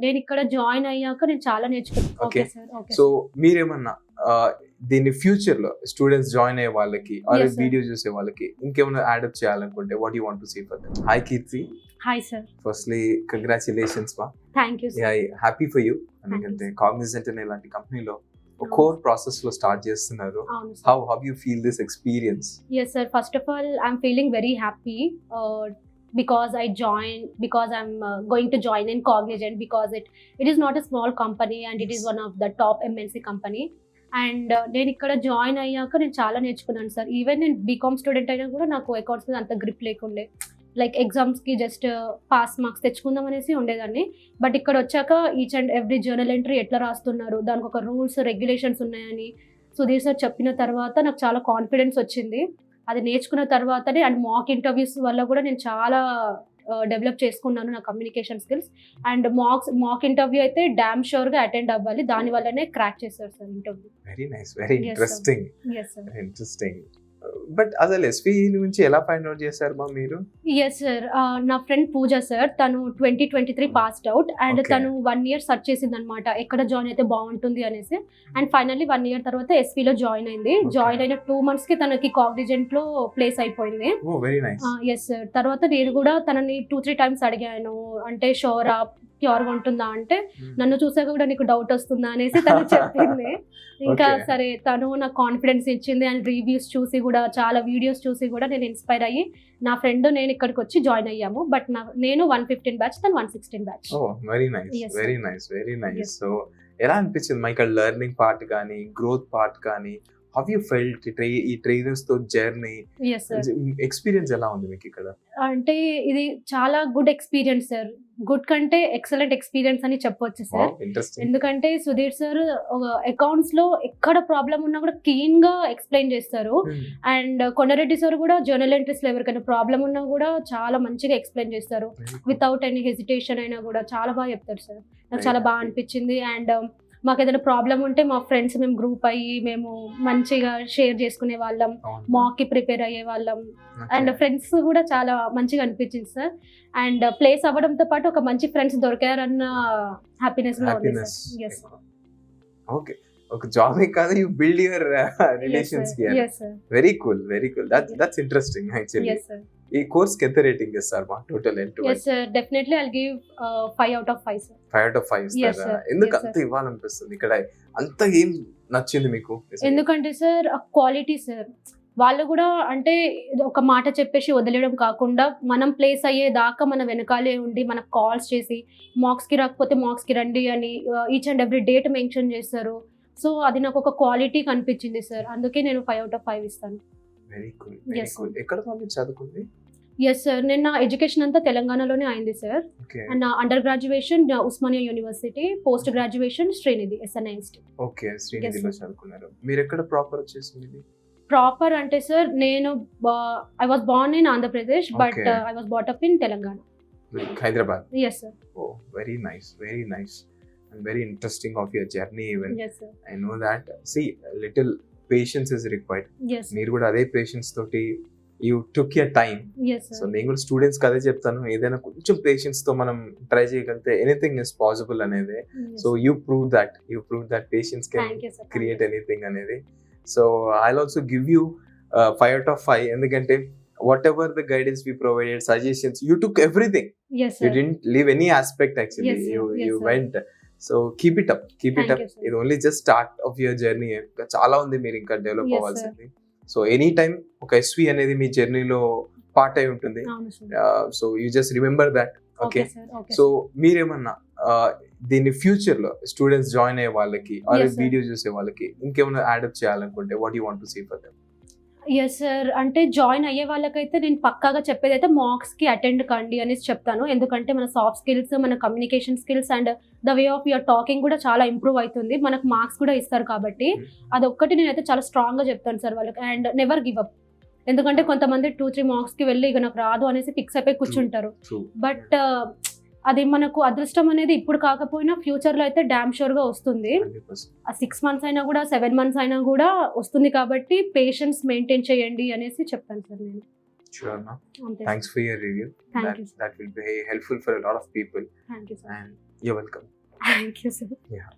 నేను ఇక్కడ జాయిన్ అయ్యాక నేను చాలా నేర్చుకున్నాను. Okay. Okay sir. Okay. So మీరేమన్నా దీన్ని ఫ్యూచర్ లో స్టూడెంట్స్ జాయిన్ అయ్యే వాళ్ళకి ఆర్ Yes, sir. వీడియో చూసే వాళ్ళకి ఇంకేమైనా యాడప్ చేయాలనుకుంటే what you want to say for them? Hi Keerthi, hi sir. Firstly congratulations మా. Thank you sir. Happy for you. you, ఎందుకంటే sir. కాగ్నిజెంట్ అనే ఇలాంటి కంపెనీలో అవును. కోర్ ప్రాసెస్ లో స్టార్ట్ చేస్తున్నారు. అవును sir. How you feel this experience? Yes, sir. First of all, I'm feeling very happy because I joined, because I'm going to join in Cognizant, because it is not a small company and it is Yes. one of the top MNC company. And నేను ఇక్కడ join అయ్యాక నేను చాలా నేర్చుకున్నాను sir. Even నేను BCom student అయినా కూడా నాకు అకౌంట్స్ మీద అంత గ్రిప్ లేకుండే. లైక్ ఎగ్జామ్స్కి జస్ట్ పాస్ మార్క్స్ తెచ్చుకుందాం అనేసి ఉండేదాన్ని. బట్ ఇక్కడ వచ్చాక each and every journal entry ఎట్లా రాస్తున్నారు, దానికి ఒక రూల్స్ రెగ్యులేషన్స్ ఉన్నాయని సుధీర్ సార్ చెప్పిన తర్వాత నాకు చాలా కాన్ఫిడెన్స్ వచ్చింది. అది నేర్చుకున్న తర్వాతనే అండ్ మాక్ ఇంటర్వ్యూస్ వల్ల కూడా నేను చాలా డెవలప్ చేసుకున్నాను నా communication skills. And mock interview అయితే డామ్ షూర్గా అటెండ్ అవ్వాలి, దాని వల్లనే క్రాక్ చేశారు sir interview. Very nice, very Yes, sir. Interesting. Yes sir. Interesting. But అసలు ఎస్వి నుంచి ఎలా ఫైండ్ అవుట్ చేశారు మా మీరు? Yes sir. నా ఫ్రెండ్ పూజ సార్, తను 2023 పాస్డ్ అవుట్ అండ్ Okay. తను 1 year సర్చ్ చేసింది అనమాట ఎక్కడ జాయిన్ అయితే బాగుంటుంది అనేసి. అండ్ ఫైనల్లీ 1 year తర్వాత ఎస్పీలో జాయిన్ అయింది. Okay. జాయిన్ అయిన 2 monthsకి తనకి కాగ్నిజెంట్లో ప్లేస్ అయిపోయింది. Oh very nice. Yes sir. తర్వాత నేను కూడా తనని 2-3 times అడిగాను, అంటే షోరా ప్యూర్గా ఉంటుందా అంటే నన్ను చూసాక కూడా నీకు డౌట్ వస్తుందా అనేసి తను చెప్పింది. ఇంకా Okay. సరే తను నాకు కాన్ఫిడెన్స్ ఇచ్చింది అండ్ రివ్యూస్ చూసి కూడా చాలా వీడియోస్ చూసి కూడా నేను ఇన్స్పైర్ అయ్యి నా ఫ్రెండ్ నేను ఇక్కడికి వచ్చి జాయిన్ అయ్యాము. బట్ నేను 115 బ్యాచ్, తను 116 batch. Oh very nice, Yes, sir. Very nice, very nice. Yes. So ఎలా అనిపించింది మా ఇక్కడ లెర్నింగ్ పార్ట్ కానీ గ్రోత్ పార్ట్ కానీ? హౌ యూ ఫెల్ట్ ఈ ట్రైనర్స్ తో జర్నీ ఎస్ సార్. ఎక్స్పీరియన్స్ ఎలా ఉంది మీకు ఇక్కడ? అంటే ఇది చాలా గుడ్ ఎక్స్పీరియన్స్ సార్. గుడ్ కంటే ఎక్సలెంట్ ఎక్స్పీరియన్స్ అని చెప్పొచ్చు సార్. ఇంట్రెస్టింగ్. ఎందుకంటే సుధీర్ సార్ అకౌంట్స్ లో ఎక్కడ ప్రాబ్లం ఉన్నా కూడా క్లీన్ గా ఎక్స్ప్లెయిన్ చేస్తారు. అండ్ కొండారెడ్డి సార్ కూడా జర్నల్ ఎంట్రీస్ లో ఎవరికైనా ప్రాబ్లం ఉన్నా కూడా చాలా మంచిగా ఎక్స్ప్లెయిన్ చేస్తారు. వితౌట్ ఎనీ హెసిటేషన్ అయినా కూడా చాలా బాగా చెప్తారు సార్. నాకు చాలా బాగా అనిపించింది. అండ్ మాకు ఏదైనా ప్రాబ్లం ఉంటే మా ఫ్రెండ్స్ మేము గ్రూప్ అయ్యి మేము మంచిగా షేర్ చేసుకునే వాళ్ళం, మాక్కి ప్రిపేర్ అయ్యే వాళ్ళం. అండ్ ఫ్రెండ్స్ కూడా చాలా మంచిగా అనిపించింది సార్. అండ్ ప్లేస్ అవ్వడంతో పాటు ఒక మంచి ఫ్రెండ్స్ దొరికారన్న హ్యాపీనెస్ లో ఉంది సార్. Yes sir. ఓకే, ఒక జాబ్ కాదు, you build your relations here. Yes sir. Very cool, very cool. That's interesting actually. Yes sir. ఈ కోర్స్ కి ఎంత రేటింగ్ ఇస్తారు మా total end to yes sir. Definitely I'll give 5 out of 5 sir. 5 out of 5 Yes, ఇస్తారా? sir. ఎందుకు Yes, అంత sir. ఇవ్వాలనిపిస్తుంది ఇక్కడ? అంత ఏం నచ్చింది మీకు? ఎందుకంటే సార్ క్వాలిటీ సార్, వాళ్ళు కూడా అంటే ఒక మాట చెప్పేసి వదిలేయడం కాకుండా మనం ప్లేస్ అయ్యేదాకా మన వెనకాలే ఉండి మనకు కాల్స్ చేసి మార్క్స్కి రాకపోతే మార్క్స్కి రండి అని each and every date mention చేస్తారు. సో అది నాకు ఒక క్వాలిటీ కనిపించింది సార్. అందుకే నేను 5 out of 5 ఇస్తాను. Very cool, very Yes, sir. Cool. ఎక్కడ మీరు చదువుకుంది? Yes sir. నేను నా ఎడ్యుకేషన్ అంతా తెలంగాణలోనే అయింది సార్. ఓకే, అండ్ నా under graduation Osmania university, post graduation Srinidhi SNIST. ఓకే. శ్రీనిధిలో Yes, sir. చదువుకున్నారు. మీరు ఎక్కడ ప్రాపర్ వచ్చేసింది? ప్రాపర్ అంటే సార్ నేను I was born in Andhra Pradesh but Okay. I was brought up in Telangana. Hyderabad. Yes sir. Oh very nice, very nice and very interesting of your journey. Even yes sir. I know that. See little patience is required. Yes మీరు కూడా అదే patience తోటి you took your time. Yes so sir. నేను కూడా students కి అదే చెప్తాను, ఏదైనా కొంచెం పేషెన్స్ తో మనం ట్రై చేయగలిగితే ఎనీథింగ్ ఇస్ పాసిబుల్ అనేది. So you prove that patience can thank you sir. Create anything అనేది. So I also give you 5 out of 5 ఎందుకంటే whatever the guidance we provided, suggestions, you took everything. Yes you sir. Didn't leave any aspect actually. Yes, sir. Yes, you sir. Went. So keep it up. Thank you, sir. ఇది only just start of your journey. చాలా ఉంది మీరు ఇంకా develop Yes, అవ్వాల్సింది. So any time ఒక ఎస్వి అనేది మీ జర్నీలో పార్ట్ అయి ఉంటుంది. అవును sir. So you just remember that. Okay okay. Sir. Okay. So మీరేమన్నా దీన్ని ఫ్యూచర్ లో స్టూడెంట్స్ జాయిన్ అయ్యే వాళ్ళకి ఆర్ Yes, sir. వీడియో చూసే వాళ్ళకి ఇంకేమైనా యాడప్ చేయాలనుకుంటే what you want to say for them? Yes sir. అంటే జాయిన్ అయ్యే వాళ్ళకైతే నేను పక్కాగా చెప్పేది అయితే మార్క్స్కి అటెండ్ కండి అనేసి చెప్తాను. ఎందుకంటే మన సాఫ్ట్ స్కిల్స్, మన communication skills and the way of your talking కూడా చాలా ఇంప్రూవ్ అవుతుంది. మనకు మార్క్స్ కూడా ఇస్తారు కాబట్టి అదొక్కటి నేనైతే చాలా స్ట్రాంగ్గా చెప్తాను సార్ వాళ్ళకి. And never give up. ఎందుకంటే కొంతమంది 2-3 మార్క్స్కి వెళ్ళి ఇక నాకు రాదు అనేసి ఫిక్స్ అయిపోయి కూర్చుంటారు. బట్ అది మనకు అదృష్టం అనేది ఇప్పుడు కాకపోయినా ఫ్యూచర్లో అయితే డామ్ షూర్గా వస్తుంది. 6 months అయినా కూడా 7 months అయినా కూడా వస్తుంది. కాబట్టి పేషెన్స్ మెయింటైన్ చేయండి అనేసి చెప్తాను సార్ నేను. Sure, ma'am. అంతే. Thanks for your review. Thank you, sir. That will be helpful for a lot of people. Thank you sir. And You're welcome. Thank you sir. Yeah.